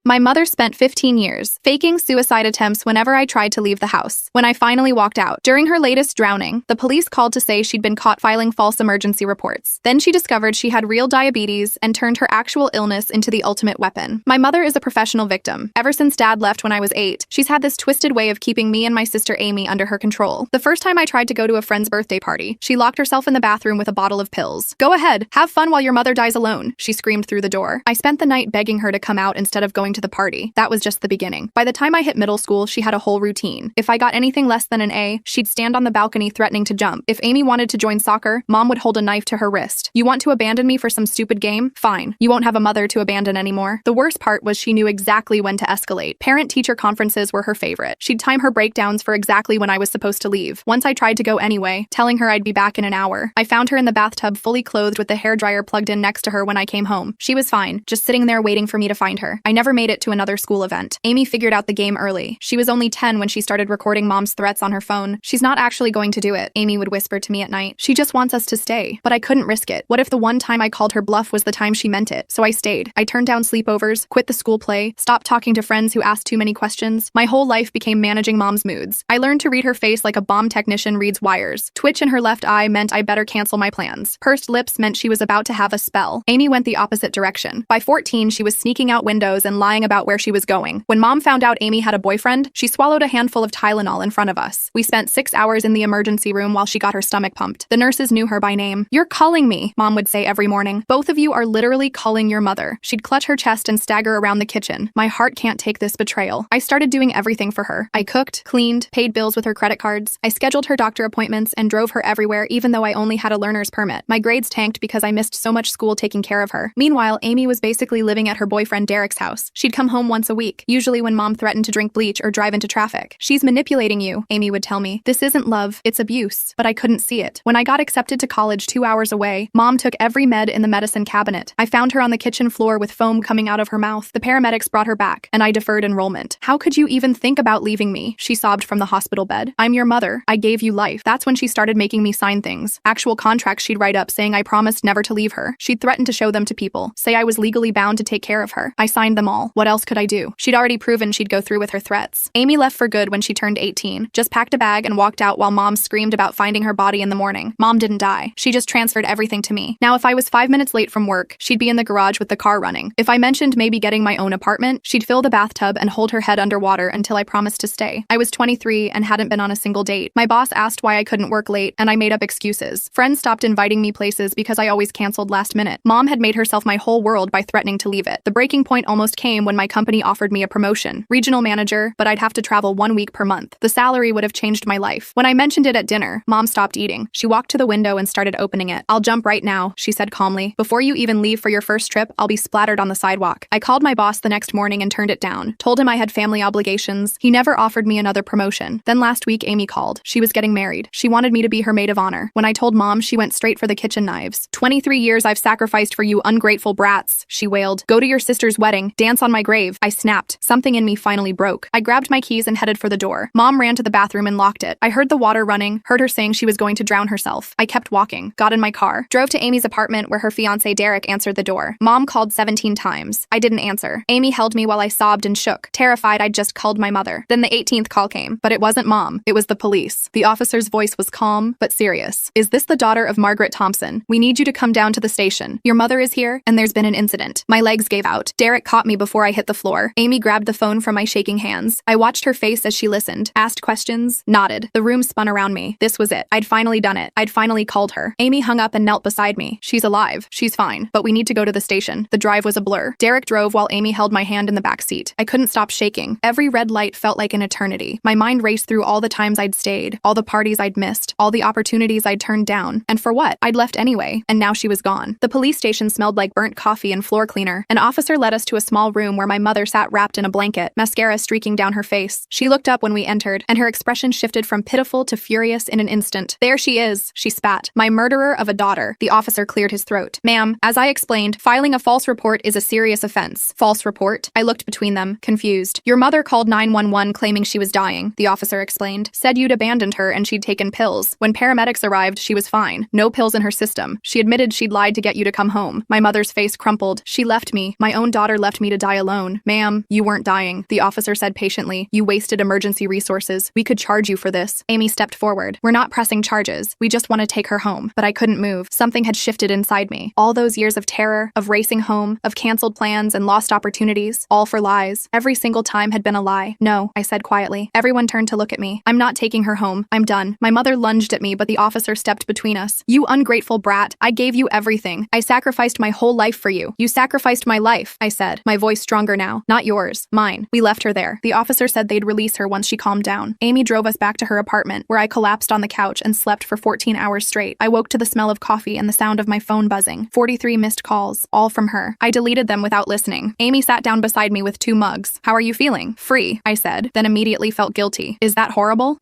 My mother spent 15 years faking suicide attempts whenever I tried to leave the house. When I finally walked out, during her latest drowning, the police called to say she'd been caught filing false emergency reports. Then she discovered she had real diabetes and turned her actual illness into the ultimate weapon. My mother is a professional victim. Ever since Dad left when I was 8, she's had this twisted way of keeping me and my sister Amy under her control. The first time I tried to go to a friend's birthday party, she locked herself in the bathroom with a bottle of pills. "Go ahead, have fun while your mother dies alone," she screamed through the door. I spent the night begging her to come out instead of going to the party. That was just the beginning. By the time I hit middle school, she had a whole routine. If I got anything less than an A, she'd stand on the balcony threatening to jump. If Amy wanted to join soccer, Mom would hold a knife to her wrist. "You want to abandon me for some stupid game? Fine. You won't have a mother to abandon anymore." The worst part was she knew exactly when to escalate. Parent-teacher conferences were her favorite. She'd time her breakdowns for exactly when I was supposed to leave. Once I tried to go anyway, telling her I'd be back in an hour. I found her in the bathtub fully clothed with the hairdryer plugged in next to her when I came home. She was fine, just sitting there waiting for me to find her. I never made it to another school event. Amy figured out the game early. She was only 10 when she started recording Mom's threats on her phone. "She's not actually going to do it," Amy would whisper to me at night. "She just wants us to stay." But I couldn't risk it. What if the one time I called her bluff was the time she meant it? So I stayed. I turned down sleepovers, quit the school play, stopped talking to friends who asked too many questions. My whole life became managing Mom's moods. I learned to read her face like a bomb technician reads wires. Twitch in her left eye meant I better cancel my plans. Pursed lips meant she was about to have a spell. Amy went the opposite direction. By 14, she was sneaking out windows and lying about where she was going. When Mom found out Amy had a boyfriend, she swallowed a handful of Tylenol in front of us. We spent 6 hours in the emergency room while she got her stomach pumped. The nurses knew her by name. "You're calling me," Mom would say every morning. "Both of you are literally calling your mother." She'd clutch her chest and stagger around the kitchen. My heart can't take this betrayal. I started doing everything for her. I cooked, cleaned, paid bills with her credit cards. I scheduled her doctor appointments and drove her everywhere even though I only had a learner's permit. My grades tanked because I missed so much school taking care of her. Meanwhile, Amy was basically living at her boyfriend Derek's house. She'd come home once a week, usually when Mom threatened to drink bleach or drive into traffic. "She's manipulating you," Amy would tell me. "This isn't love, it's abuse." But I couldn't see it. When I got accepted to college 2 hours away, Mom took every med in the medicine cabinet. I found her on the kitchen floor with foam coming out of her mouth. The paramedics brought her back, and I deferred enrollment. "How could you even think about leaving me?" she sobbed from the hospital bed. "I'm your mother. I gave you life." That's when she started making me sign things. Actual contracts she'd write up saying I promised never to leave her. She'd threaten to show them to people, say I was legally bound to take care of her. I signed them all. What else could I do? She'd already proven she'd go through with her threats. Amy left for good when she turned 18, just packed a bag and walked out while Mom screamed about finding her body in the morning. Mom didn't die. She just transferred everything to me. Now if I was 5 minutes late from work, she'd be in the garage with the car running. If I mentioned maybe getting my own apartment, she'd fill the bathtub and hold her head underwater until I promised to stay. I was 23 and hadn't been on a single date. My boss asked why I couldn't work late, and I made up excuses. Friends stopped inviting me places because I always canceled last minute. Mom had made herself my whole world by threatening to leave it. The breaking point almost came when my company offered me a promotion. Regional manager, but I'd have to travel 1 week per month. The salary would have changed my life. When I mentioned it at dinner, Mom stopped eating. She walked to the window and started opening it. "I'll jump right now," she said calmly. "Before you even leave for your first trip, I'll be splattered on the sidewalk." I called my boss the next morning and turned it down. Told him I had family obligations. He never offered me another promotion. Then last week, Amy called. She was getting married. She wanted me to be her maid of honor. When I told Mom, she went straight for the kitchen knives. 23 years I've sacrificed for you ungrateful brats," she wailed. "Go to your sister's wedding. Dance on my grave." I snapped. Something in me finally broke. I grabbed my keys and headed for the door. Mom ran to the bathroom and locked it. I heard the water running, heard her saying she was going to drown herself. I kept walking, got in my car, drove to Amy's apartment where her fiancé Derek answered the door. Mom called 17 times. I didn't answer. Amy held me while I sobbed and shook, terrified I'd just called my mother. Then the 18th call came, but it wasn't Mom. It was the police. The officer's voice was calm, but serious. "Is this the daughter of Margaret Thompson? We need you to come down to the station. Your mother is here, and there's been an incident." My legs gave out. Derek caught me before I hit the floor. Amy grabbed the phone from my shaking hands. I watched her face as she listened, asked questions, nodded. The room spun around me. This was it. I'd finally done it. I'd finally called her. Amy hung up and knelt beside me. "She's alive. She's fine. But we need to go to the station." The drive was a blur. Derek drove while Amy held my hand in the back seat. I couldn't stop shaking. Every red light felt like an eternity. My mind raced through all the times I'd stayed, all the parties I'd missed, all the opportunities I'd turned down. And for what? I'd left anyway, and now she was gone. The police station smelled like burnt coffee and floor cleaner. An officer led us to a small room where my mother sat wrapped in a blanket, mascara streaking down her face. She looked up when we entered, and her expression shifted from pitiful to furious in an instant. "There she is," she spat. "My murderer of a daughter." The officer cleared his throat. "Ma'am, as I explained, filing a false report is a serious offense." "False report?" I looked between them, confused. "Your mother called 911 claiming she was dying," the officer explained. "Said you'd abandoned her and she'd taken pills. When paramedics arrived, she was fine. No pills in her system. She admitted she'd lied to get you to come home." My mother's face crumpled. "She left me. My own daughter left me to die die alone. Ma'am, you weren't dying, the officer said patiently. You wasted emergency resources. We could charge you for this. Amy stepped forward. We're not pressing charges. We just want to take her home. But I couldn't move. Something had shifted inside me. All those years of terror, of racing home, of canceled plans and lost opportunities, all for lies. Every single time had been a lie. No, I said quietly. Everyone turned to look at me. I'm not taking her home. I'm done. My mother lunged at me, but the officer stepped between us. You ungrateful brat. I gave you everything. I sacrificed my whole life for you. You sacrificed my life, I said, my voice stronger now. Not yours. Mine. We left her there. The officer said they'd release her once she calmed down. Amy drove us back to her apartment, where I collapsed on the couch and slept for 14 hours straight. I woke to the smell of coffee and the sound of my phone buzzing. 43 missed calls, all from her. I deleted them without listening. Amy sat down beside me with 2 mugs. How are you feeling? Free, I said, then immediately felt guilty. Is that horrible?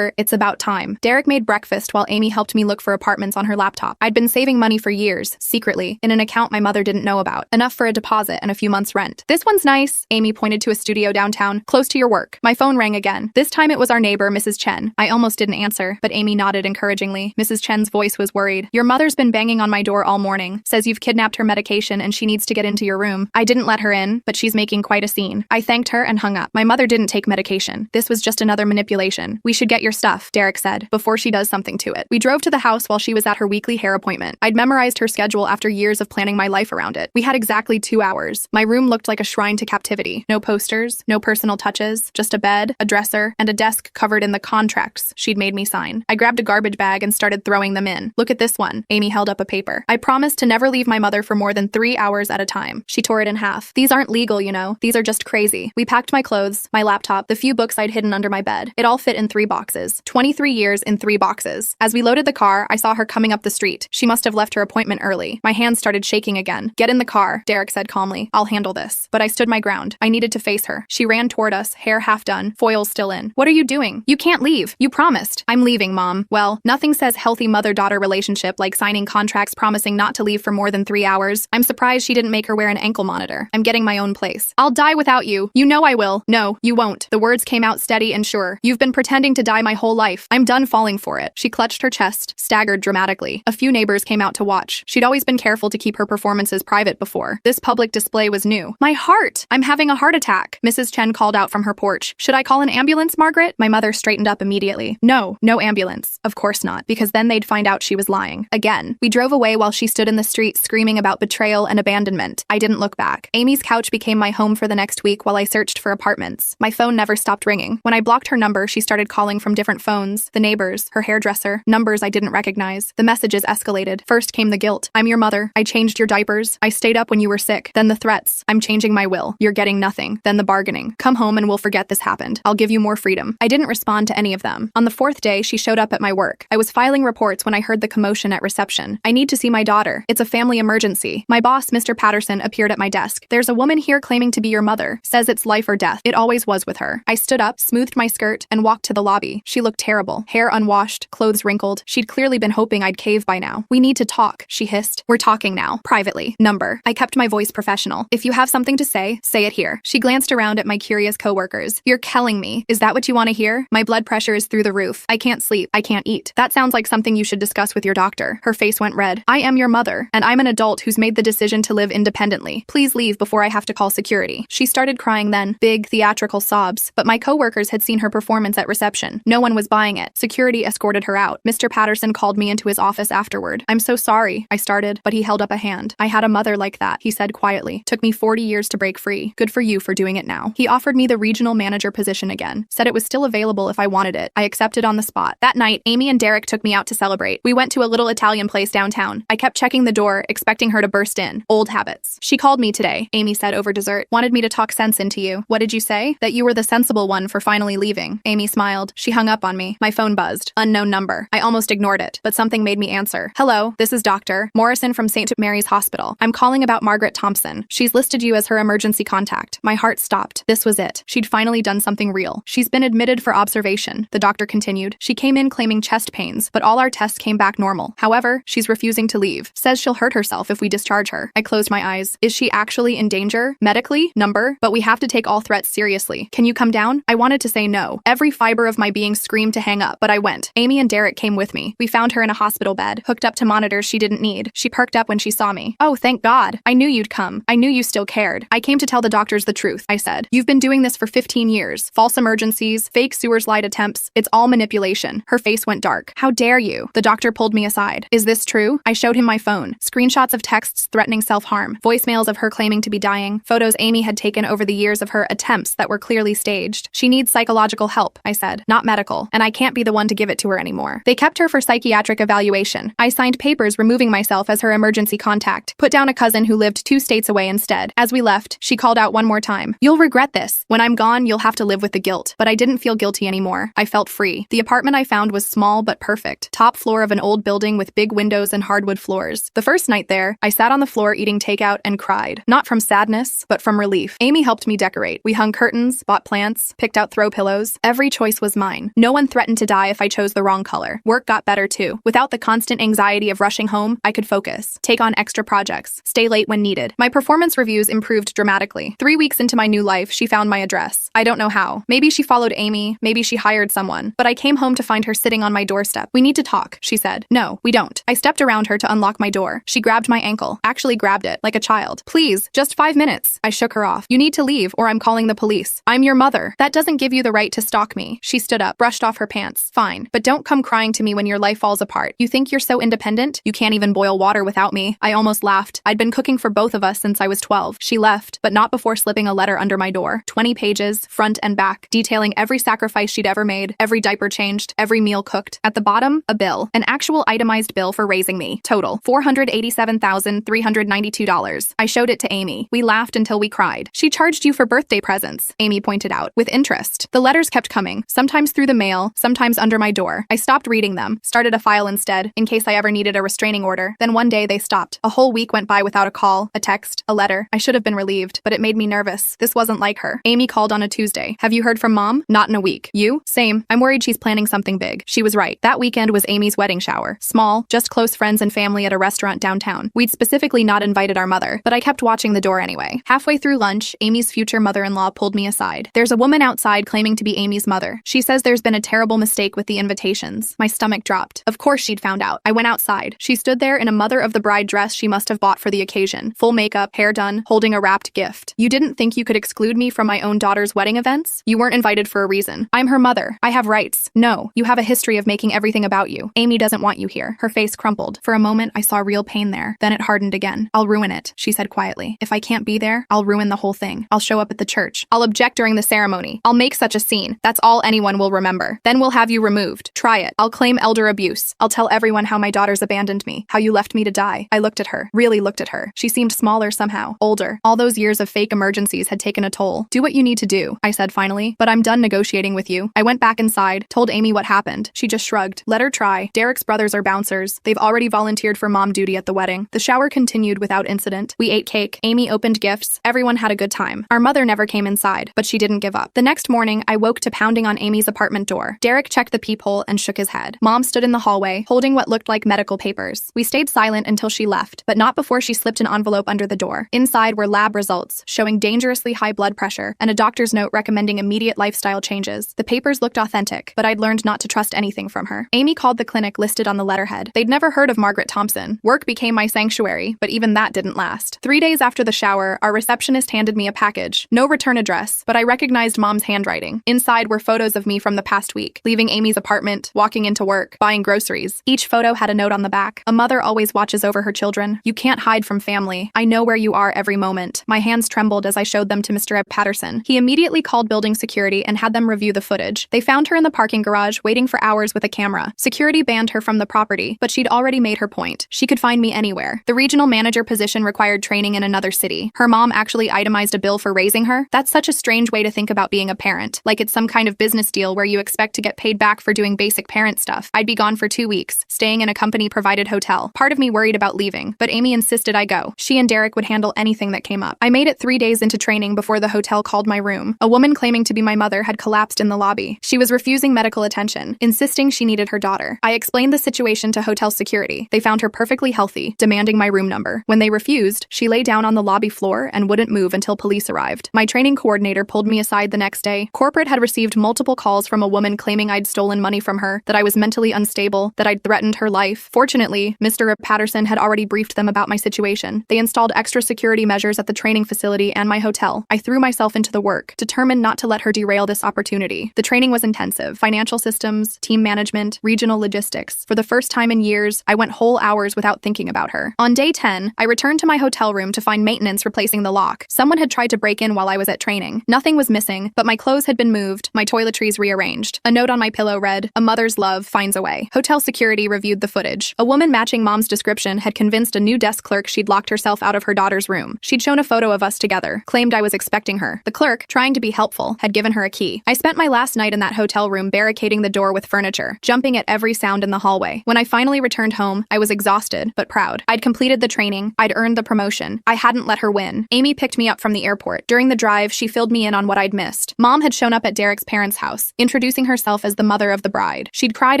It's about time. Derek made breakfast while Amy helped me look for apartments on her laptop. I'd been saving money for years, secretly, in an account my mother didn't know about. Enough for a deposit and a few months' rent. This one's nice. Amy pointed to a studio downtown, close to your work. My phone rang again. This time it was our neighbor, Mrs. Chen. I almost didn't answer, but Amy nodded encouragingly. Mrs. Chen's voice was worried. Your mother's been banging on my door all morning. Says you've kidnapped her medication and she needs to get into your room. I didn't let her in, but she's making quite a scene. I thanked her and hung up. My mother didn't take medication. This was just another manipulation. We should get your stuff, Derek said, before she does something to it. We drove to the house while she was at her weekly hair appointment. I'd memorized her schedule after years of planning my life around it. We had exactly 2 hours. My room looked like a shrine to captivity. No posters, no personal touches, just a bed, a dresser, and a desk covered in the contracts she'd made me sign. I grabbed a garbage bag and started throwing them in. Look at this one. Amy held up a paper. I promised to never leave my mother for more than 3 hours at a time. She tore it in half. These aren't legal, you know. These are just crazy. We packed my clothes, my laptop, the few books I'd hidden under my bed. It all fit in 3 boxes. 23 years in 3 boxes. As we loaded the car, I saw her coming up the street. She must have left her appointment early. My hands started shaking again. Get in the car, Derek said calmly. I'll handle this. But I stood my ground. I needed to face her. She ran toward us, hair half done, foils still in. What are you doing? You can't leave. You promised. I'm leaving, Mom. Well, nothing says healthy mother-daughter relationship like signing contracts promising not to leave for more than 3 hours. I'm surprised she didn't make her wear an ankle monitor. I'm getting my own place. I'll die without you. You know I will. No, you won't. The words came out steady and sure. You've been pretending to die my whole life. I'm done falling for it. She clutched her chest, staggered dramatically. A few neighbors came out to watch. She'd always been careful to keep her performances private before. This public display was new. My heart! I'm having a heart attack. Mrs. Chen called out from her porch. Should I call an ambulance, Margaret? My mother straightened up immediately. No ambulance. Of course not, because then they'd find out she was lying. Again. We drove away while she stood in the street screaming about betrayal and abandonment. I didn't look back. Amy's couch became my home for the next week while I searched for apartments. My phone never stopped ringing. When I blocked her number, she started calling from different phones. The neighbors, her hairdresser, numbers I didn't recognize. The messages escalated. First came the guilt. I'm your mother. I changed your diapers. I stayed up when you were sick. Then the threats. I'm changing my will. You're getting nothing. Then the bargaining. Come home and we'll forget this happened. I'll give you more freedom. I didn't respond to any of them. On the 4th day, she showed up at my work. I was filing reports when I heard the commotion at reception. I need to see my daughter. It's a family emergency. My boss, Mr. Patterson, appeared at my desk. There's a woman here claiming to be your mother. Says it's life or death. It always was with her. I stood up, smoothed my skirt, and walked to the lobby. She looked terrible. Hair unwashed, clothes wrinkled. She'd clearly been hoping I'd cave by now. We need to talk, she hissed. We're talking now. Privately. Number. I kept my voice professional. If you have something to say it here. She glanced around at my curious coworkers. You're killing me. Is that what you want to hear? My blood pressure is through the roof. I can't sleep. I can't eat. That sounds like something you should discuss with your doctor. Her face went red. I am your mother, and I'm an adult who's made the decision to live independently. Please leave before I have to call security. She started crying then, big, theatrical sobs, but my coworkers had seen her performance at reception. No one was buying it. Security escorted her out. Mr. Patterson called me into his office afterward. I'm so sorry, I started, but he held up a hand. I had a mother like that, he said quietly. Took me 40 years to break free. Good for you for doing it now. He offered me the regional manager position again. Said it was still available if I wanted it. I accepted on the spot. That night, Amy and Derek took me out to celebrate. We went to a little Italian place downtown. I kept checking the door, expecting her to burst in. Old habits. She called me today, Amy said over dessert. Wanted me to talk sense into you. What did you say? That you were the sensible one for finally leaving. Amy smiled. She hung up on me. My phone buzzed. Unknown number. I almost ignored it, but something made me answer. Hello, this is Dr. Morrison from St. Mary's Hospital. I'm calling about Margaret Thompson. She's listed you as her emergency contact. My heart stopped. This was it. She'd finally done something real. She's been admitted for observation, the doctor continued. She came in claiming chest pains, but all our tests came back normal. However, she's refusing to leave. Says she'll hurt herself if we discharge her. I closed my eyes. Is she actually in danger? Medically? Number? But we have to take all threats seriously. Can you come down? I wanted to say no. Every fiber of my being screamed to hang up, but I went. Amy and Derek came with me. We found her in a hospital bed, hooked up to monitors she didn't need. She perked up when she saw me. Oh, thank God. I knew you'd come. I knew you still cared. I came to tell the doctors the truth, I said. You've been doing this for 15 years. False emergencies, fake sewer slide attempts. It's all manipulation. Her face went dark. How dare you? The doctor pulled me aside. Is this true? I showed him my phone. Screenshots of texts threatening self-harm. Voicemails of her claiming to be dying. Photos Amy had taken over the years of her attempts that were clearly staged. She needs psychological help, I said. Not medical. And I can't be the one to give it to her anymore. They kept her for psychiatric evaluation. I signed papers removing myself as her emergency contact. Put down a cousin who lived 2 states away instead. As we left, she called out one more time. You'll regret this. When I'm gone, you'll have to live with the guilt. But I didn't feel guilty anymore. I felt free. The apartment I found was small but perfect. Top floor of an old building with big windows and hardwood floors. The first night there, I sat on the floor eating takeout and cried. Not from sadness, but from relief. Amy helped me decorate. We hung curtains, bought plants, picked out throw pillows. Every choice was mine. No one threatened to die if I chose the wrong color. Work got better too. Without the constant anxiety of rushing home, I could focus, take on extra projects, stay late when needed. My performance reviews improved dramatically. 3 weeks into my new life, she found my address. I don't know how. Maybe she followed Amy, maybe she hired someone, but I came home to find her sitting on my doorstep. We need to talk, she said. No, we don't. I stepped around her to unlock my door. She grabbed my ankle, actually grabbed it, like a child. Please, just 5 minutes. I shook her off. You need to leave or I'm calling the police. I'm your mother. That doesn't give you the right to stalk me. She stood up, brushed off her pants. Fine, but don't come crying to me when your life falls apart. You think you're so independent? You can't even boil water without me. I almost laughed. I'd been cooking for both of us since I was 12. She left, but not before slipping a letter under my door. 20 pages, front and back, detailing every sacrifice she'd ever made, every diaper changed, every meal cooked. At the bottom, a bill. An actual itemized bill for raising me. Total, $487,392. I showed it to Amy. We laughed until we cried. She charged you for birthday presents, Amy pointed out, with interest. The letters kept coming, sometimes through the mail, sometimes under my door. I stopped reading them, started a file instead, in case I ever needed a restraining order. Then one day they stopped. A whole week went by without a call, a text, a letter. I should have been relieved, but it made me nervous. This wasn't like her. Amy called on a Tuesday. Have you heard from Mom? Not in a week. You? Same. I'm worried she's planning something big. She was right. That weekend was Amy's wedding shower. Small, just close friends and family at a restaurant downtown. We'd specifically not invited our mother, but I kept watching the door anyway. Halfway through lunch, Amy's future mother-in-law pulled me aside. There's a woman outside claiming to be Amy's mother. She says there's been a terrible mistake with the invitations. My stomach dropped. Of course she'd found out. I went outside. She stood there in a mother-of-the-bride dress she must have bought for the occasion. Full makeup, hair done, holding a wrapped gift. You didn't think you could exclude me from my own daughter's wedding events? You weren't invited for a reason. I'm her mother. I have rights. No, you have a history of making everything about you. Amy doesn't want you here. Her face crumpled. For a moment, I saw real pain there. Then it hardened again. I'll ruin it, she said quietly. If I can't be there, I'll ruin the whole thing. I'll show up at the church. I'll object during the ceremony. I'll make such a scene. That's all anyone will remember. Then we'll have you removed. Try it. I'll claim elder abuse. I'll tell everyone how my daughters abandoned me, how you left me to die. I looked at her, really looked at her. She seemed smaller somehow, older. All those years of fake emergencies had taken a toll. Do what you need to do, I said finally, but I'm done negotiating with you. I went back inside, told Amy what happened. She just shrugged. Let her try. Derek's brothers are bouncers. They've already volunteered for mom duty at the wedding. The shower continued without incident. We ate cake. Amy opened gifts. Everyone had a good time. Our mother never came inside, but she didn't give up. The next morning, I woke to pounding on Amy's apartment door. Derek checked the peephole and shook his head. Mom stood in the hallway, holding what looked like medical papers. We stayed silent until she left, but not before she slipped an envelope under the door. Inside were lab results, showing dangerously high blood pressure, and a doctor's note recommending immediate lifestyle changes. The papers looked authentic, but I'd learned not to trust anything from her. Amy called the clinic listed on the letterhead. They'd never heard of Margaret Thompson. Work became my sanctuary, but even that didn't last. 3 days after the shower, our receptionist handed me a package. No return address, but I recognized Mom's handwriting. Inside were photos of me from the past week, leaving Amy's apartment, walking into work, buying groceries. Each photo had a note on the back. A mother always watches over her children. You can't hide from family. I know where you are every moment. My hands trembled as I showed them to Mr. Patterson. He immediately called building security and had them review the footage. They found her in the parking garage, waiting for hours with a camera. Security banned her from the property, but she'd already made her point. She could find me anywhere. The regional manager position required training in another city. Her mom actually itemized a bill for raising her. That's such a strange way to think about being a parent, like it's some kind of business deal where you expect to get paid back for doing basic parent stuff. I'd be gone for 2 weeks, staying in a company-provided hotel. Part of me worried about leaving, but Amy insisted I go. She and Derek would handle anything that came up. I made it 3 days into training before the hotel called my room. A woman claiming to be my mother had collapsed in the lobby. She was refusing medical attention, insisting she needed her daughter. I explained the situation to hotel security. They found her perfectly healthy, demanding my room number. When they refused, she lay down on the lobby floor and wouldn't move until police arrived. My training coordinator pulled me aside the next day. Corporate had received multiple calls from a woman claiming I'd stolen money from her, that I was mentally unstable, that I'd threatened her life. Fortunately, Mr. Patterson had already briefed them about my situation. They installed extra security measures at the training facility and my hotel. I threw myself into the work, determined not to let her derail this opportunity. The training was intensive: financial systems, team management, regional logistics. For the first time in years, I went whole hours without thinking about her. On day 10, I returned to my hotel room to find maintenance replacing the lock. Someone had tried to break in while I was at training. Nothing was missing, but my clothes had been moved, my toiletries rearranged. A note on my pillow read, "A mother's love finds a way." Hotel security reviewed the footage. A woman matching Mom's description had convinced a new desk clerk she'd locked herself out of her daughter's room. She'd shown a photo of us together, claimed I was expecting her. The clerk, trying to be helpful, had given her a key. I spent my last night in that hotel room barricading the door with furniture, jumping at every sound in the hallway. When I finally returned home, I was exhausted, but proud. I'd completed the training, I'd earned the promotion. I hadn't let her win. Amy picked me up from the airport. During the drive, she filled me in on what I'd missed. Mom had shown up at Derek's parents' house, introducing herself as the mother of the bride. She'd cried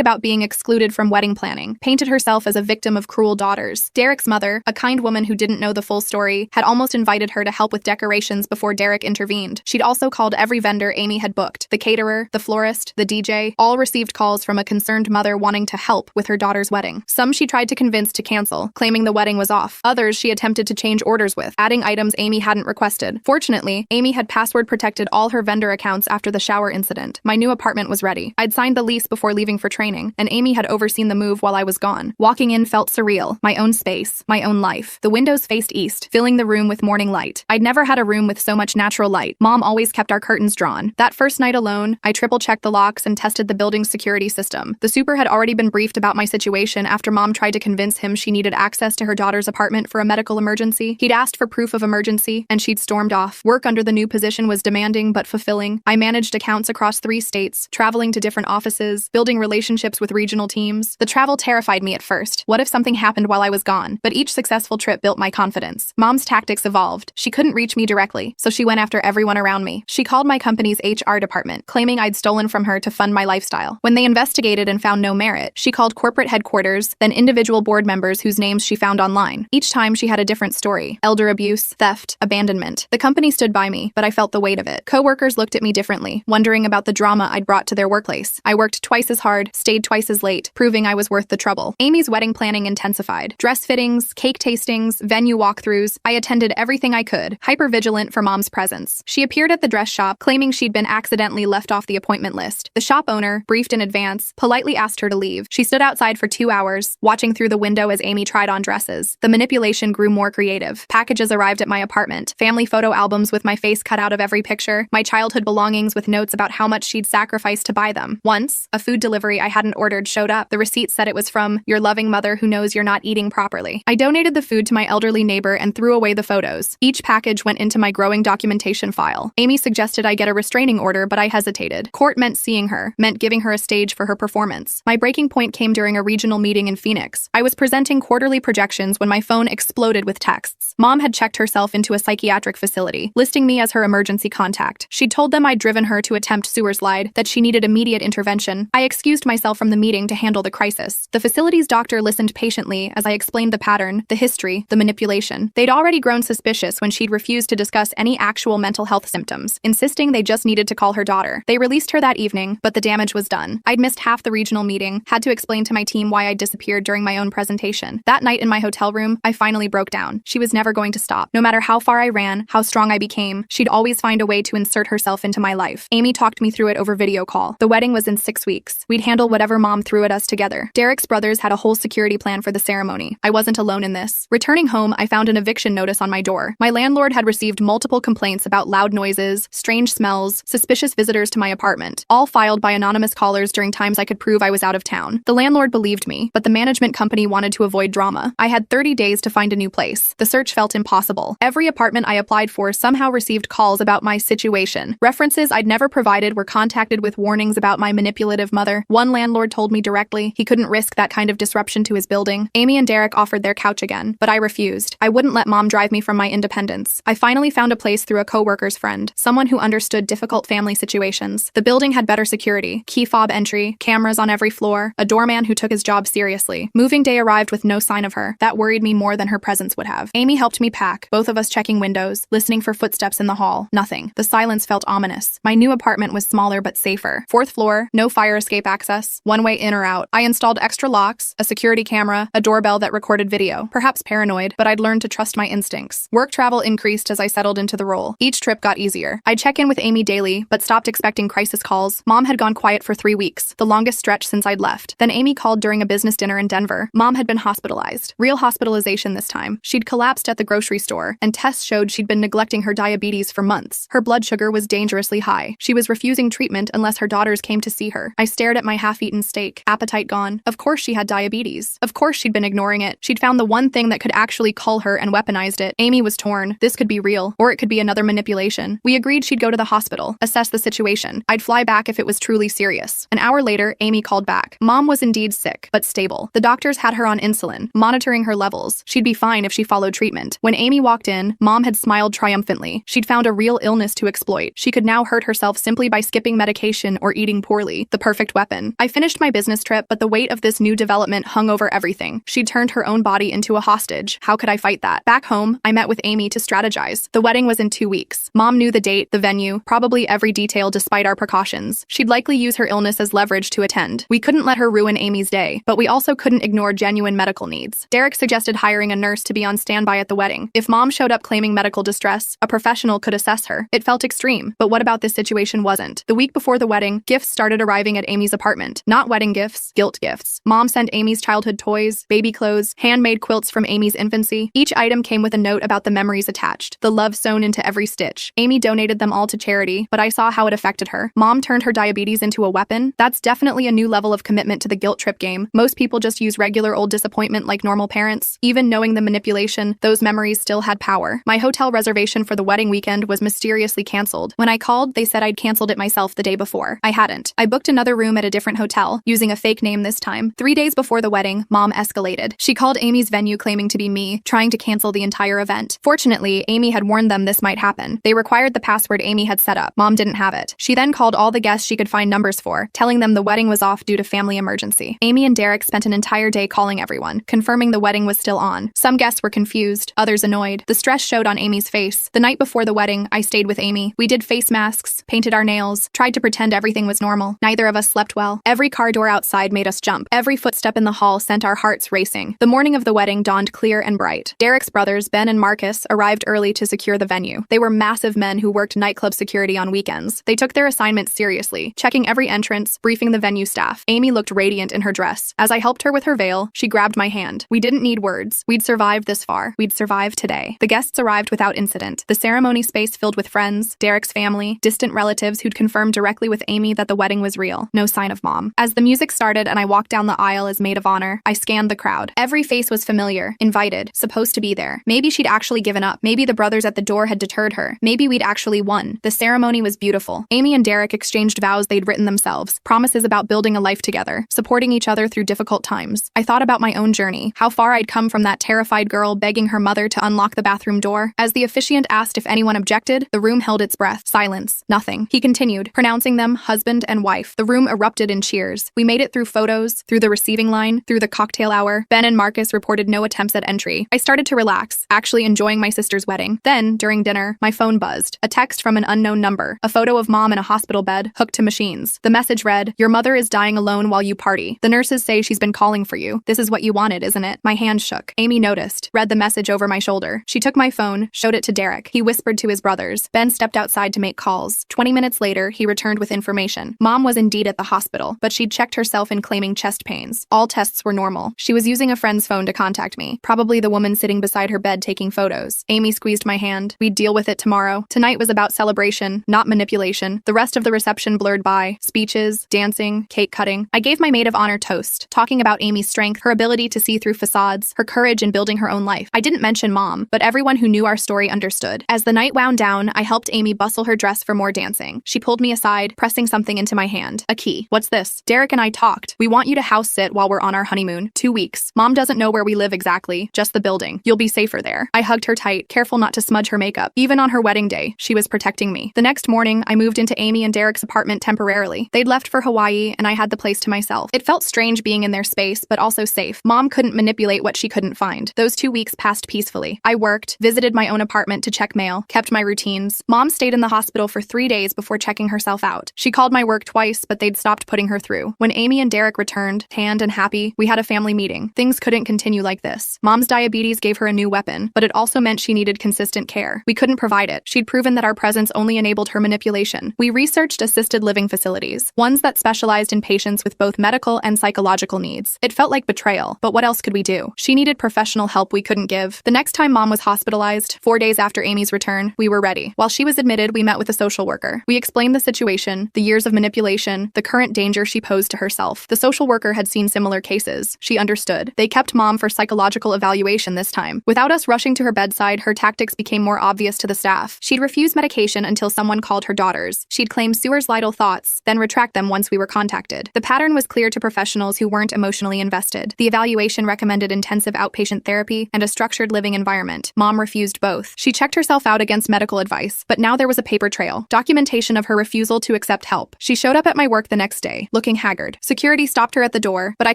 about being excluded from wedding planning, painted herself as a victim of cruel daughters. Derek's mother, a kind woman who didn't know the full story, had almost invited her to help with decorations before Derek intervened. She'd also called every vendor Amy had booked. The caterer, the florist, the DJ, all received calls from a concerned mother wanting to help with her daughter's wedding. Some she tried to convince to cancel, claiming the wedding was off. Others she attempted to change orders with, adding items Amy hadn't requested. Fortunately, Amy had password protected all her vendor accounts after the shower incident. My new apartment was ready. I'd signed the lease before leaving for training, and Amy had overseen the move while I was gone. Walking in felt surreal. My own space, my own life. The windows faced east, filling the room with morning light. I'd never had a room with so much natural light. Mom always kept our curtains drawn. That first night alone, I triple-checked the locks and tested the building's security system. The super had already been briefed about my situation after Mom tried to convince him she needed access to her daughter's apartment for a medical emergency. He'd asked for proof of emergency, and she'd stormed off. Work under the new position was demanding but fulfilling. I managed accounts across 3 states, traveling to different offices, building relationships with regional teams. The travel terrified me at first. What if something happened while I was gone? But each successful trip built my confidence. Mom's tactics evolved. She couldn't reach me directly, so she went after everyone around me. She called my company's HR department, claiming I'd stolen from her to fund my lifestyle. When they investigated and found no merit, she called corporate headquarters, then individual board members whose names she found online. Each time she had a different story: elder abuse, theft, abandonment. The company stood by me, but I felt the weight of it. Coworkers looked at me differently, wondering about the drama I'd brought to their workplace. I worked twice as hard, stayed twice as late, proving I was worth the trouble. Amy's wedding planning intensified. Dress fittings, cake tastings, venue walkthroughs. I attended everything I could, hyper-vigilant for Mom's presence. She appeared at the dress shop, claiming she'd been accidentally left off the appointment list. The shop owner, briefed in advance, politely asked her to leave. She stood outside for 2 hours, watching through the window as Amy tried on dresses. The manipulation grew more creative. Packages arrived at my apartment, family photo albums with my face cut out of every picture, my childhood belongings with notes about how much she'd sacrificed to buy them. Once, a food delivery I hadn't ordered showed up. The receipt said it was from your loving mother who knows you're not eating properly. I donated the food to my elderly neighbor and threw away the photos. Each package went into my growing documentation file. Amy suggested I get a restraining order, but I hesitated. Court meant seeing her, meant giving her a stage for her performance. My breaking point came during a regional meeting in Phoenix. I was presenting quarterly projections when my phone exploded with texts. Mom had checked herself into a psychiatric facility, listing me as her emergency contact. She'd told them I'd driven her to attempt sewer slide, that she needed immediate intervention. I excused myself from the meeting to handle the crisis. The facility's doctor listened patiently as I explained the pattern, the history, the manipulation. They'd already grown suspicious when she'd refused to discuss any actual mental health symptoms, insisting they just needed to call her daughter. They released her that evening, but the damage was done. I'd missed half the regional meeting, had to explain to my team why I'd disappeared during my own presentation. That night in my hotel room, I finally broke down. She was never going to stop. No matter how far I ran, how strong I became, she'd always find a way to insert herself into my life. Amy talked me through it over video call. The wedding was in 6 weeks. We'd handle whatever Mom threw at us together. Derek's brothers had a whole security plan for the ceremony. I wasn't alone in this. Returning home, I found an eviction notice on my door. My landlord had received multiple complaints about loud noises, strange smells, suspicious visitors to my apartment, all filed by anonymous callers during times I could prove I was out of town. The landlord believed me, but the management company wanted to avoid drama. I had 30 days to find a new place. The search felt impossible. Every apartment I applied for somehow received calls about my situation. References I'd never provided were contacted with warnings about my manipulative mother. One landlord told me directly he couldn't risk that kind of disruption to his building. Amy and Derek offered their couch again, but I refused. I wouldn't let Mom drive me from my independence. I finally found a place through a coworker's friend, someone who understood difficult family situations. The building had better security, key fob entry, cameras on every floor, a doorman who took his job seriously. Moving day arrived with no sign of her. That worried me more than her presence would have. Amy helped me pack, both of us checking windows, listening for footsteps in the hall. Nothing. The silence felt ominous. My new apartment was smaller but safer. 4th floor, no fire escape access, one way in or out. I installed extra locks, a security camera, a doorbell that recorded video. Perhaps paranoid, but I'd learned to trust my instincts. Work Work travel increased as I settled into the role. Each trip got easier. I'd check in with Amy daily, but stopped expecting crisis calls. Mom had gone quiet for 3 weeks, the longest stretch since I'd left. Then Amy called during a business dinner in Denver. Mom had been hospitalized. Real hospitalization this time. She'd collapsed at the grocery store, and tests showed she'd been neglecting her diabetes for months. Her blood sugar was dangerously high. She was refusing treatment unless her daughters came to see her. I stared at my half-eaten steak, appetite gone. Of course she had diabetes. Of course she'd been ignoring it. She'd found the one thing that could actually cull her and weaponized it. Amy was torn. This could be real, or it could be another manipulation. We agreed she'd go to the hospital, assess the situation. I'd fly back if it was truly serious. An hour later, Amy called back. Mom was indeed sick, but stable. The doctors had her on insulin, monitoring her levels. She'd be fine if she followed treatment. When Amy walked in, Mom had smiled triumphantly. She'd found a real illness to exploit. She could now hurt herself simply by skipping medication or eating poorly. The perfect weapon. I finished my business trip, but the weight of this new development hung over everything. She'd turned her own body into a hostage. How could I fight that? Back home, I met with Amy to strategize. The wedding was in 2 weeks. Mom knew the date, the venue, probably every detail despite our precautions. She'd likely use her illness as leverage to attend. We couldn't let her ruin Amy's day, but we also couldn't ignore genuine medical needs. Derek suggested hiring a nurse to be on standby at the wedding. If Mom showed up claiming medical distress, a professional could assess her. It felt extreme, but what about this situation wasn't? The week before the wedding, gifts started arriving at Amy's apartment. Not wedding gifts, guilt gifts. Mom sent Amy's childhood toys, baby clothes, handmade quilts from Amy's infancy. Each item came with a note about the memories attached, the love sewn into every stitch. Amy donated them all to charity, but I saw how it affected her. Mom turned her diabetes into a weapon. That's definitely a new level of commitment to the guilt trip game. Most people just use regular old disappointment like normal parents. Even knowing the manipulation, those memories still had power. My hotel reservation for the wedding weekend was mysteriously canceled. When I called, they said I'd canceled it myself the day before. I hadn't. I booked another room at a different hotel, using a fake name this time. 3 days before the wedding, Mom escalated. She called Amy's venue claiming to be me, trying to cancel the entire event. Fortunately, Amy had warned them this might happen. They required the password Amy had set up. Mom didn't have it. She then called all the guests she could find numbers for, telling them the wedding was off due to family emergency. Amy and Derek spent an entire day calling everyone, confirming the wedding was still on. Some guests were confused, others annoyed. The stress showed on Amy's face. The night before the wedding, I stayed with Amy. We did face masks, painted our nails, tried to pretend everything was normal. Neither of us slept well. Every car door outside made us jump. Every footstep in the hall sent our hearts racing. The morning of the wedding dawned clear and bright. Derek's brothers, Ben and Marcus, arrived early to secure the venue. They were massive men who worked nightclub security on weekends. They took their assignment seriously, checking every entrance, briefing the venue staff. Amy looked radiant in her dress. As I helped her with her veil, she grabbed my hand. We didn't need words. We'd survived this far. We'd survived today. The guests arrived without incident. The ceremony space filled with friends, Derek's family, distant relatives who'd confirmed directly with Amy that the wedding was real. No sign of Mom. As the music started and I walked down the aisle as maid of honor, I scanned the crowd. Every face was familiar, invited, supposed to be there. Maybe she'd actually given up. Maybe the brothers at the door had deterred her. Maybe we'd actually won. The ceremony was beautiful. Amy and Derek exchanged vows they'd written themselves, promises about building a life together, supporting each other through difficult times. I thought about my own journey, how far I'd come from that terrified girl begging her mother to unlock the bathroom door. As the officiant asked if anyone objected, the room held its breath. Silence. Nothing. He continued, pronouncing them husband and wife. The room erupted in cheers. We made it through photos, through the receiving line, through the cocktail hour. Ben and Marcus reported no attempts at entry. I started to relax, actually enjoying my sister's wedding. Then, during dinner, my phone buzzed. A text from an unknown number. A photo of Mom in a hospital bed, hooked to machines. The message read, "Your mother is dying alone while you party. The nurses say she's been calling for you. This is what you wanted, isn't it?" My hand shook. Amy noticed, read the message over my shoulder. She took my phone, showed it to Derek. He whispered to his brothers. Ben stepped outside to make calls. 20 minutes later, he returned with information. Mom was indeed at the hospital, but she'd checked herself in claiming chest pains. All tests were normal. She was using a friend's phone to contact me, probably the woman sitting beside her bed taking photos. Amy squeezed my hand. We'd deal with it tomorrow. Tonight was about celebration, not manipulation. The rest of the reception blurred by. Speeches, dancing, cake cutting. I gave my maid of honor toast, talking about Amy's strength, her ability to see through facades, her courage in building her own life. I didn't mention Mom, but everyone who knew our story understood. As the night wound down, I helped Amy bustle her dress for more dancing. She pulled me aside, pressing something into my hand. A key. "What's this?" Derek and I talked. "We want you to house sit while we're on our honeymoon. 2 weeks. Mom doesn't know where we live exactly, just the building. You'll be safer there." I hugged her tight, careful not to smudge her makeup. Even on her wedding day, she was protecting me. The next morning, I moved into Amy and Derek's apartment temporarily. They'd left for Hawaii, and I had the place to myself. It felt strange being in their space, but also safe. Mom couldn't manipulate what she couldn't find. Those 2 weeks passed peacefully. I worked, visited my own apartment to check mail, kept my routines. Mom stayed in the hospital for 3 days before checking herself out. She called my work twice, but they'd stopped putting her through. When Amy and Derek returned, tanned and happy, we had a family meeting. Things couldn't continue like this. Mom's diabetes gave her a new weapon, but it also also meant she needed consistent care. We couldn't provide it. She'd proven that our presence only enabled her manipulation. We researched assisted living facilities, ones that specialized in patients with both medical and psychological needs. It felt like betrayal, but what else could we do? She needed professional help we couldn't give. The next time Mom was hospitalized, 4 days after Amy's return, we were ready. While she was admitted, we met with a social worker. We explained the situation, the years of manipulation, the current danger she posed to herself. The social worker had seen similar cases. She understood. They kept Mom for psychological evaluation this time. Without us rushing to her bedside, her tactics became more obvious to the staff. She'd refuse medication until someone called her daughters. She'd claim suicidal thoughts, then retract them once we were contacted. The pattern was clear to professionals who weren't emotionally invested. The evaluation recommended intensive outpatient therapy and a structured living environment. Mom refused both. She checked herself out against medical advice, but now there was a paper trail, documentation of her refusal to accept help. She showed up at my work the next day, looking haggard. Security stopped her at the door, but I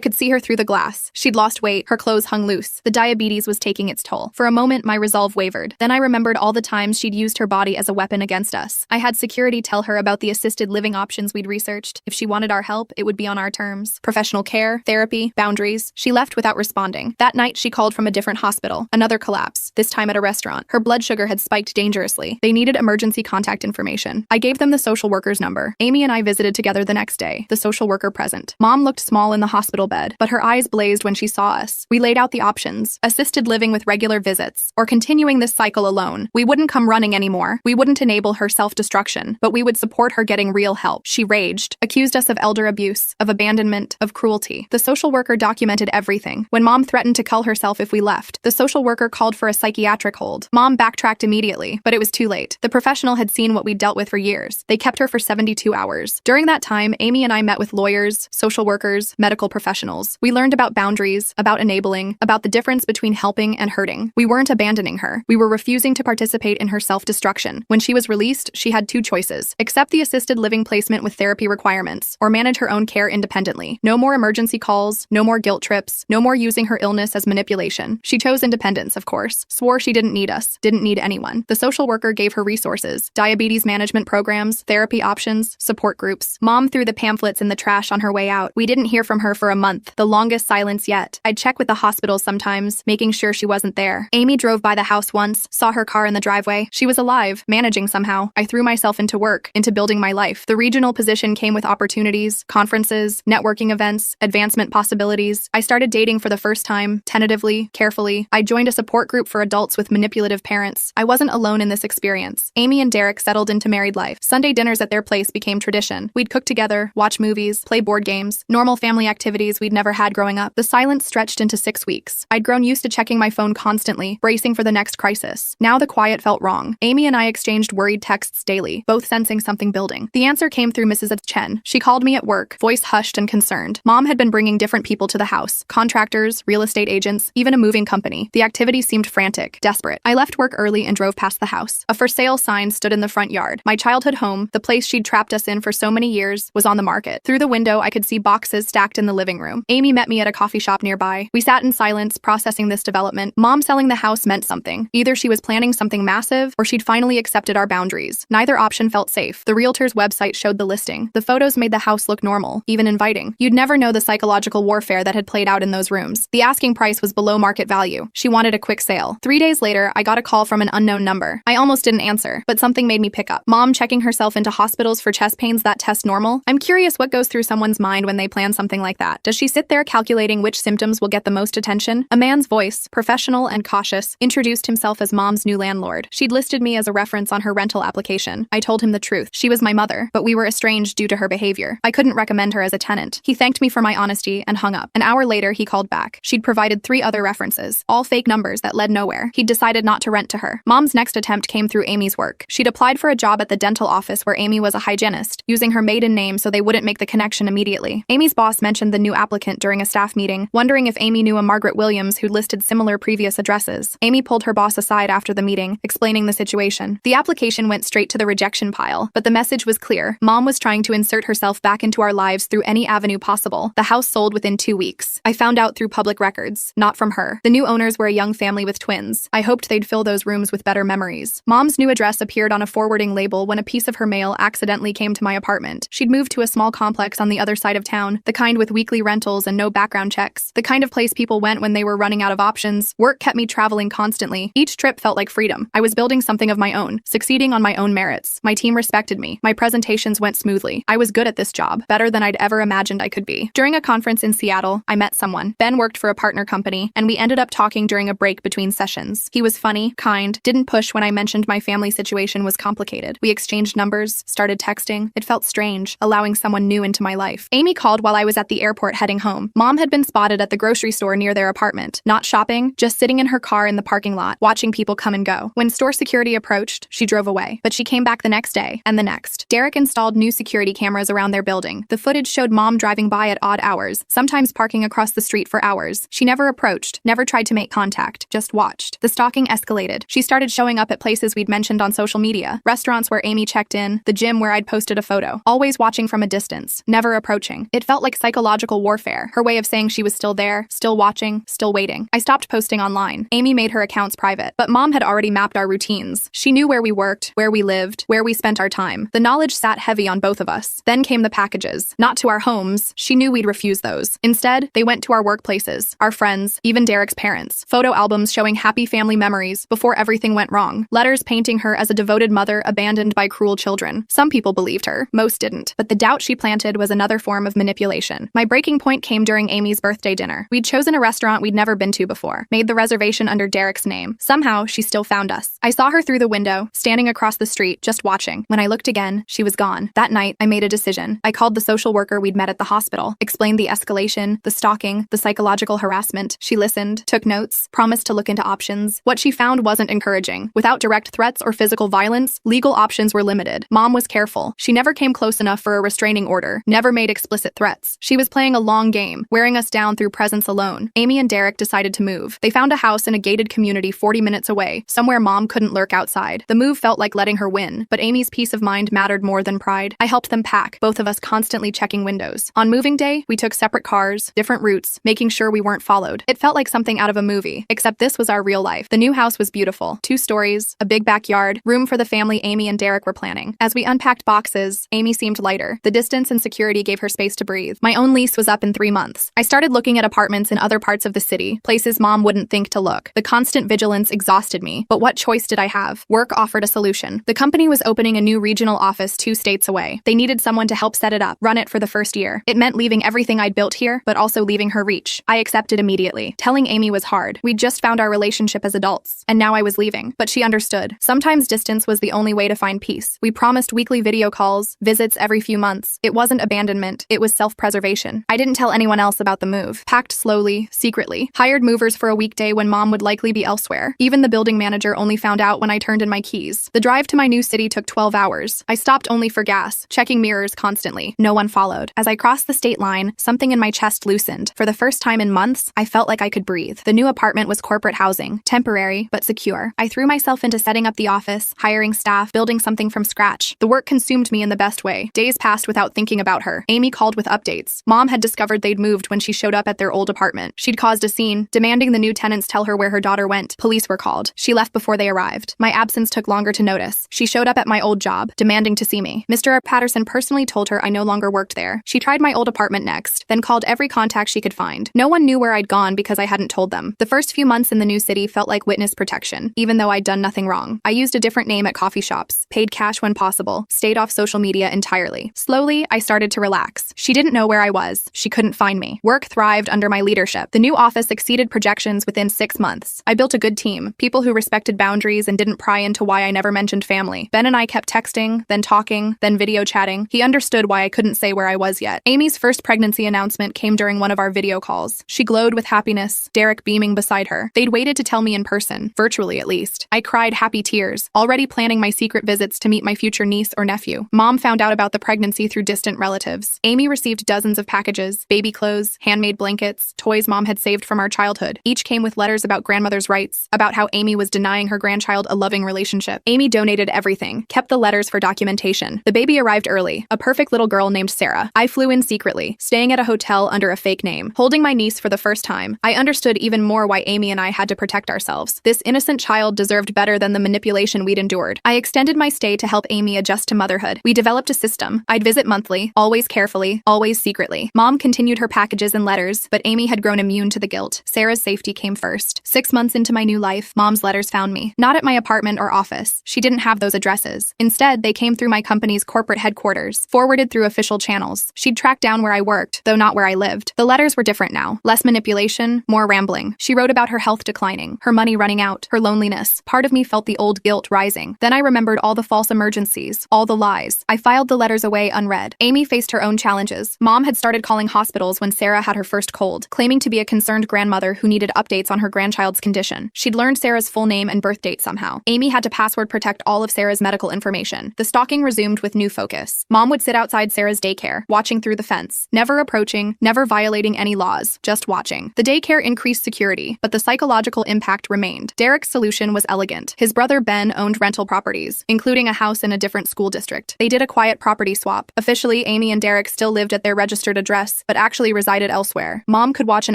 could see her through the glass. She'd lost weight, her clothes hung loose. The diabetes was taking its toll. For a moment, my resolve wavered. Then I remembered all the times she'd used her body as a weapon against us. I had security tell her about the assisted living options we'd researched. If she wanted our help, it would be on our terms. Professional care, therapy, boundaries. She left without responding. That night, she called from a different hospital. Another collapse, this time at a restaurant. Her blood sugar had spiked dangerously. They needed emergency contact information. I gave them the social worker's number. Amy and I visited together the next day, the social worker present. Mom looked small in the hospital bed, but her eyes blazed when she saw us. We laid out the options: assisted living with regular visits, or continuing this cycle alone. We wouldn't come running anymore. We wouldn't enable her self-destruction, but we would support her getting real help. She raged, accused us of elder abuse, of abandonment, of cruelty. The social worker documented everything. When Mom threatened to kill herself if we left, the social worker called for a psychiatric hold. Mom backtracked immediately, but it was too late. The professional had seen what we'd dealt with for years. They kept her for 72 hours. During that time, Amy and I met with lawyers, social workers, medical professionals. We learned about boundaries, about enabling, about the difference between helping and hurting. We weren't abandoning her. We were refusing to participate in her self-destruction. When she was released, she had two choices: accept the assisted living placement with therapy requirements, or manage her own care independently. No more emergency calls, no more guilt trips, no more using her illness as manipulation. She chose independence, of course, swore she didn't need us, didn't need anyone. The social worker gave her resources: diabetes management programs, therapy options, support groups. Mom threw the pamphlets in the trash on her way out. We didn't hear from her for a month, the longest silence yet. I'd check with the hospital sometimes, making sure she wasn't there. Amy drove by the house once, saw her car in the driveway. She was alive, managing somehow. I threw myself into work, into building my life. The regional position came with opportunities, conferences, networking events, advancement possibilities. I started dating for the first time, tentatively, carefully. I joined a support group for adults with manipulative parents. I wasn't alone in this experience. Amy and Derek settled into married life. Sunday dinners at their place became tradition. We'd cook together, watch movies, play board games, normal family activities we'd never had growing up. The silence stretched into 6 weeks. I'd grown used to checking my phone constantly, bracing for the next crisis. Now the quiet felt wrong. Amy and I exchanged worried texts daily, both sensing something building. The answer came through Mrs. Chen. She called me at work, voice hushed and concerned. Mom had been bringing different people to the house: contractors, real estate agents, even a moving company. The activity seemed frantic, desperate. I left work early and drove past the house. A for sale sign stood in the front yard. My childhood home, the place she'd trapped us in for so many years, was on the market. Through the window, I could see boxes stacked in the living room. Amy met me at a coffee shop nearby. We sat in silence, processing this development. Mom selling the house meant something. Either she was planning something massive, or she'd finally accepted our boundaries. Neither option felt safe. The realtor's website showed the listing. The photos made the house look normal, even inviting. You'd never know the psychological warfare that had played out in those rooms. The asking price was below market value. She wanted a quick sale. 3 days later, I got a call from an unknown number. I almost didn't answer, but something made me pick up. Mom checking herself into hospitals for chest pains that test normal? I'm curious what goes through someone's mind when they plan something like that. Does she sit there calculating which symptoms will get the most attention? A man's voice, professional and cautious, introduced himself as Mom's new landlord. She'd listed me as a reference on her rental application. I told him the truth. She was my mother, but we were estranged due to her behavior. I couldn't recommend her as a tenant. He thanked me for my honesty and hung up. An hour later, he called back. She'd provided 3 other references, all fake numbers that led nowhere. He'd decided not to rent to her. Mom's next attempt came through Amy's work. She'd applied for a job at the dental office where Amy was a hygienist, using her maiden name so they wouldn't make the connection immediately. Amy's boss mentioned the new applicant during a staff meeting, wondering if Amy knew a Margaret Williams who'd listed similar previous addresses. Amy pulled her boss aside after the meeting, explaining the situation. The application went straight to the rejection pile, but the message was clear. Mom was trying to insert herself back into our lives through any avenue possible. The house sold within 2 weeks. I found out through public records, not from her. The new owners were a young family with twins. I hoped they'd fill those rooms with better memories. Mom's new address appeared on a forwarding label when a piece of her mail accidentally came to my apartment. She'd moved to a small complex on the other side of town, the kind with weekly rentals and no background checks, the kind of place people went when they were running out of options. Work kept me traveling constantly constantly. Each trip felt like freedom. I was building something of my own, succeeding on my own merits. My team respected me. My presentations went smoothly. I was good at this job, better than I'd ever imagined I could be. During a conference in Seattle, I met someone. Ben worked for a partner company, and we ended up talking during a break between sessions. He was funny, kind, didn't push when I mentioned my family situation was complicated. We exchanged numbers, started texting. It felt strange, allowing someone new into my life. Amy called while I was at the airport heading home. Mom had been spotted at the grocery store near their apartment. Not shopping, just sitting in her car in the parking lot, watching people come and go. When store security approached, she drove away. But she came back the next day, and the next. Derek installed new security cameras around their building. The footage showed Mom driving by at odd hours, sometimes parking across the street for hours. She never approached, never tried to make contact, just watched. The stalking escalated. She started showing up at places we'd mentioned on social media, restaurants where Amy checked in, the gym where I'd posted a photo, always watching from a distance, never approaching. It felt like psychological warfare, her way of saying she was still there, still watching, still waiting. I stopped posting online. Amy made her accounts private, but Mom had already mapped our routines. She knew where we worked, where we lived, where we spent our time. The knowledge sat heavy on both of us. Then came the packages. Not to our homes. She knew we'd refuse those. Instead, they went to our workplaces, our friends, even Derek's parents. Photo albums showing happy family memories before everything went wrong. Letters painting her as a devoted mother abandoned by cruel children. Some people believed her. Most didn't. But the doubt she planted was another form of manipulation. My breaking point came during Amy's birthday dinner. We'd chosen a restaurant we'd never been to before. Made the reservation under Derek's name. Somehow, she still found us. I saw her through the window, standing across the street, just watching. When I looked again, she was gone. That night, I made a decision. I called the social worker we'd met at the hospital, explained the escalation, the stalking, the psychological harassment. She listened, took notes, promised to look into options. What she found wasn't encouraging. Without direct threats or physical violence, legal options were limited. Mom was careful. She never came close enough for a restraining order, never made explicit threats. She was playing a long game, wearing us down through presence alone. Amy and Derek decided to move. They found a house in a gated community 40 minutes away, somewhere Mom couldn't lurk outside. The move felt like letting her win, but Amy's peace of mind mattered more than pride. I helped them pack, both of us constantly checking windows. On moving day, we took separate cars, different routes, making sure we weren't followed. It felt like something out of a movie, except this was our real life. The new house was beautiful. 2 stories, a big backyard, room for the family Amy and Derek were planning. As we unpacked boxes, Amy seemed lighter. The distance and security gave her space to breathe. My own lease was up in 3 months. I started looking at apartments in other parts of the city, places Mom wouldn't think to look. The constant vigilance exhausted me, but what choice did I have? Work offered a solution. The company was opening a new regional office 2 states away. They needed someone to help set it up, run it for the first year. It meant leaving everything I'd built here, but also leaving her reach. I accepted immediately. Telling Amy was hard. We'd just found our relationship as adults, and now I was leaving. But she understood. Sometimes distance was the only way to find peace. We promised weekly video calls, visits every few months. It wasn't abandonment, it was self-preservation. I didn't tell anyone else about the move. Packed slowly, secretly. Hired movers for a weekday when Mom would likely be elsewhere. Even the building manager only found out when I turned in my keys. The drive to my new city took 12 hours. I stopped only for gas, checking mirrors constantly. No one followed. As I crossed the state line, something in my chest loosened. For the first time in months, I felt like I could breathe. The new apartment was corporate housing, temporary, but secure. I threw myself into setting up the office, hiring staff, building something from scratch. The work consumed me in the best way. Days passed without thinking about her. Amy called with updates. Mom had discovered they'd moved when she showed up at their old apartment. She'd caused a scene, demanding the new tenants tell her where her daughter went. Police were called. She left before they arrived. My absence took longer to notice. She showed up at my old job, demanding to see me. Mr. Patterson personally told her I no longer worked there. She tried my old apartment next, then called every contact she could find. No one knew where I'd gone because I hadn't told them. The first few months in the new city felt like witness protection, even though I'd done nothing wrong. I used a different name at coffee shops, paid cash when possible, stayed off social media entirely. Slowly, I started to relax. She didn't know where I was. She couldn't find me. Work thrived under my leadership. The new office exceeded projections within 6 months. I built a good team, people who respected boundaries and didn't pry into why I never mentioned family. Ben and I kept texting, then talking, then video chatting. He understood why I couldn't say where I was yet. Amy's first pregnancy announcement came during one of our video calls. She glowed with happiness, Derek beaming beside her. They'd waited to tell me in person, virtually at least. I cried happy tears, already planning my secret visits to meet my future niece or nephew. Mom found out about the pregnancy through distant relatives. Amy received dozens of packages, baby clothes, handmade blankets, toys Mom had saved from our childhood. Each came with letters about grandmother's rights, about how Amy was denying her grandchild a loving relationship. Amy donated everything, kept the letters for documentation. The baby arrived early, a perfect little girl named Sarah. I flew in secretly, staying at a hotel under a fake name. Holding my niece for the first time, I understood even more why Amy and I had to protect ourselves. This innocent child deserved better than the manipulation we'd endured. I extended my stay to help Amy adjust to motherhood. We developed a system. I'd visit monthly, always carefully, always secretly. Mom continued her packages and letters, but Amy had grown immune to the guilt. Sarah's safety came first. 6 months into my new life, Mom's letters found me. Not at my apartment or office. She didn't have those addresses. Instead, they came through my company's corporate headquarters, forwarded through official channels. She'd tracked down where I worked, though not where I lived. The letters were different now. Less manipulation, more rambling. She wrote about her health declining, her money running out, her loneliness. Part of me felt the old guilt rising. Then I remembered all the false emergencies, all the lies. I filed the letters away unread. Amy faced her own challenges. Mom had started calling hospitals when Sarah had her first cold, claiming to be a concerned grandmother who needed updates on her grandchild's condition. She'd learned Sarah's full name and birth date somehow. Amy had to password protect all of Sarah's medical information. The stalking resumed with new focus. Mom would sit outside Sarah's daycare, watching through the fence, never approaching, never violating any laws, just watching. The daycare increased security, but the psychological impact remained. Derek's solution was elegant. His brother Ben owned rental properties, including a house in a different school district. They did a quiet property swap. Officially, Amy and Derek still lived at their registered address, but actually resided elsewhere. Mom could watch an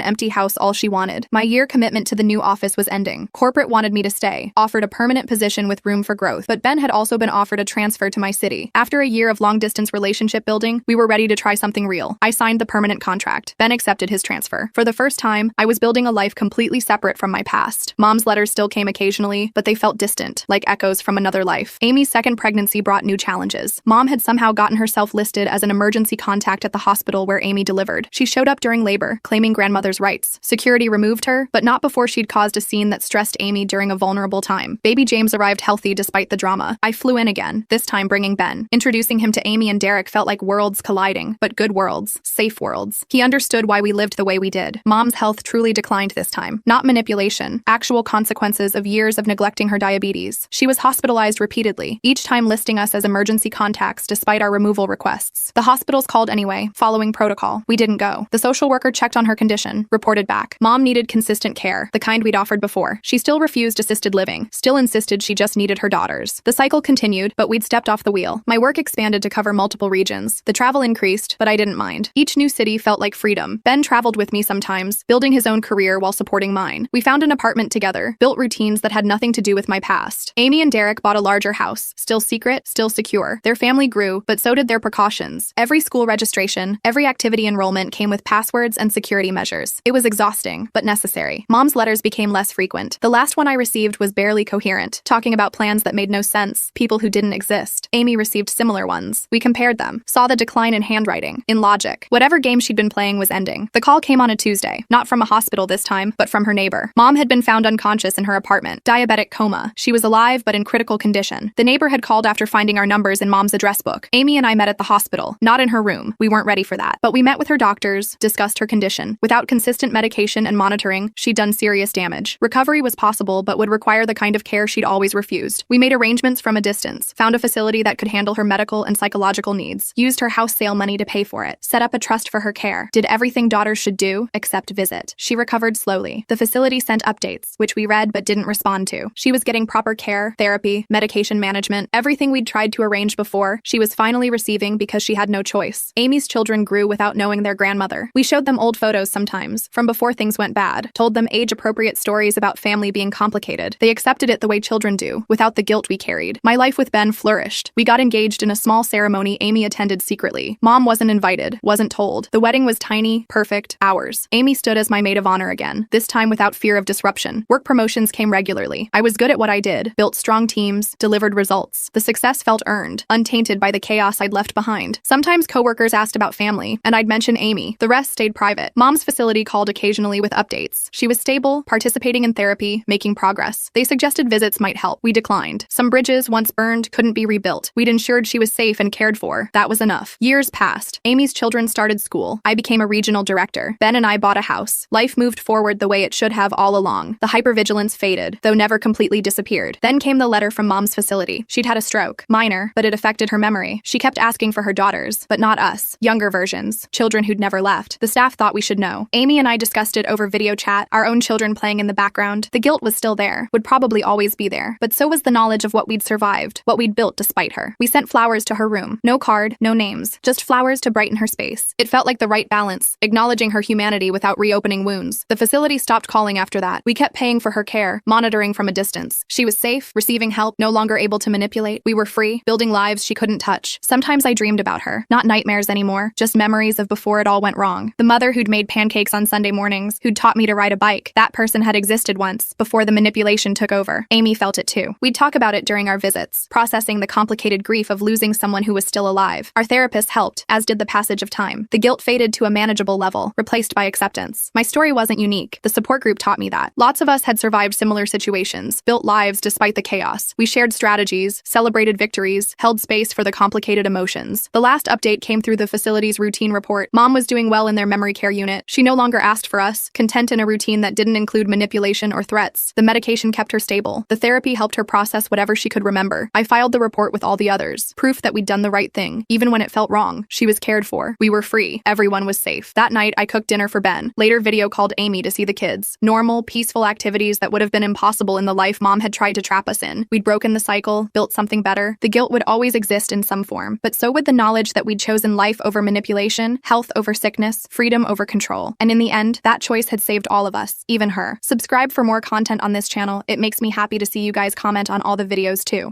empty house all she wanted. My year commitment to the new office was ending. Corporate wanted me to stay, offered a permanent position with room for growth, but Ben had also been offered a transfer to my city. After a year of long-distance relationship building, we were ready to try something real. I signed the permanent contract. Ben accepted his transfer. For the first time, I was building a life completely separate from my past. Mom's letters still came occasionally, but they felt distant, like echoes from another life. Amy's second pregnancy brought new challenges. Mom had somehow gotten herself listed as an emergency contact at the hospital where Amy delivered. She showed up during labor, claiming grandmother's rights. Security removed her, but not before she'd caused a scene that stressed Amy during a vulnerable time. Baby James arrived healthy despite the drama. I flew in again, this time bringing Ben. Introducing him to Amy and Derek felt like worlds colliding, but good worlds, safe worlds. He understood why we lived the way we did. Mom's health truly declined this time. Not manipulation, actual consequences of years of neglecting her diabetes. She was hospitalized repeatedly, each time listing us as emergency contacts despite our removal requests. The hospitals called anyway, following protocol. We didn't go. The social worker checked on her condition, reported back. Mom needed consistent care, the kind we'd offered before. She still refused assisted living, still insisted she just needed her daughters. The cycle continued, but we'd stepped off the wheel. My work expanded to cover multiple regions. The travel increased, but I didn't mind. Each new city felt like freedom. Ben traveled with me sometimes, building his own career while supporting mine. We found an apartment together, built routines that had nothing to do with my past. Amy and Derek bought a larger house, still secret, still secure. Their family grew, but so did their precautions. Every school registration, every activity enrollment came with passwords and security measures. It was exhausting, but necessary. Mom's letters became less frequent. The last one I received was barely coherent, talking about plans that made no sense, people who didn't exist. Amy received similar ones. We compared them, saw the decline in handwriting, in logic. Whatever game she'd been playing was ending. The call came on a Tuesday, not from a hospital this time, but from her neighbor. Mom had been found unconscious in her apartment, diabetic coma. She was alive, but in critical condition. The neighbor had called after finding our numbers in Mom's address book. Amy and I met at the hospital, not in her room. We weren't ready for that. But we met with her doctors, discussed her condition. Without consistent medication and monitoring, she'd done serious damage. Recovery was possible, but would require the kind of care she'd always refused. We made arrangements from a distance, found a facility that could handle her medical and psychological needs, used her house sale money to pay for it, set up a trust for her care, did everything daughters should do, except visit. She recovered slowly. The facility sent updates, which we read but didn't respond to. She was getting proper care, therapy, medication management, everything we'd tried to arrange before, she was finally receiving because she had no choice. Amy's children grew without knowing their grandmother. We showed them old photos sometimes, from before things went bad, told them age-appropriate stories about family being complicated. They accepted it the way children do, without the guilt we carried. My life with Ben flourished. We got engaged in a small ceremony Amy attended secretly. Mom wasn't invited, wasn't told. The wedding was tiny, perfect, ours. Amy stood as my maid of honor again, this time without fear of disruption. Work promotions came regularly. I was good at what I did, built strong teams, delivered results. The success felt earned, untainted by the chaos I'd left behind. Sometimes coworkers asked about family, and I'd mention Amy. The rest stayed private. Mom's facility called occasionally with updates. She was stable, participating in therapy, making progress. They suggested visits might help. We declined. Some bridges, once burned, couldn't be rebuilt. We'd ensured she was safe and cared for. That was enough. Years passed. Amy's children started school. I became a regional director. Ben and I bought a house. Life moved forward the way it should have all along. The hypervigilance faded, though never completely disappeared. Then came the letter from Mom's facility. She'd had a stroke. Minor, but it affected her memory. She kept asking for her daughters, but not us. Younger versions. Children who'd never left. The staff thought we should know. Amy and I discussed it over video chat, our own children playing in the background. The guilt was still there, would probably always be there, but so was the knowledge of what we'd survived, what we'd built despite her. We sent flowers to her room. No card, no names, just flowers to brighten her space. It felt like the right balance, acknowledging her humanity without reopening wounds. The facility stopped calling after that. We kept paying for her care, monitoring from a distance. She was safe, receiving help, no longer able to manipulate. We were free, building lives she couldn't touch. Sometimes I dreamed about her. Not nightmares anymore, just memories of before it all went wrong. The mother who'd made pancakes on Sunday mornings, who'd taught me to ride a bike. That person had existed existed once, before the manipulation took over. Amy felt it too. We'd talk about it during our visits, processing the complicated grief of losing someone who was still alive. Our therapist helped, as did the passage of time. The guilt faded to a manageable level, replaced by acceptance. My story wasn't unique. The support group taught me that. Lots of us had survived similar situations, built lives despite the chaos. We shared strategies, celebrated victories, held space for the complicated emotions. The last update came through the facility's routine report. Mom was doing well in their memory care unit. She no longer asked for us, content in a routine that didn't include manipulation or threats. The medication kept her stable. The therapy helped her process whatever she could remember. I filed the report with all the others, proof that we'd done the right thing. Even when it felt wrong, she was cared for. We were free. Everyone was safe. That night, I cooked dinner for Ben. Later, video called Amy to see the kids. Normal, peaceful activities that would have been impossible in the life Mom had tried to trap us in. We'd broken the cycle, built something better. The guilt would always exist in some form, but so would the knowledge that we'd chosen life over manipulation, health over sickness, freedom over control. And in the end, that choice had saved all of us, even her. Subscribe for more content on this channel. It makes me happy to see you guys comment on all the videos too.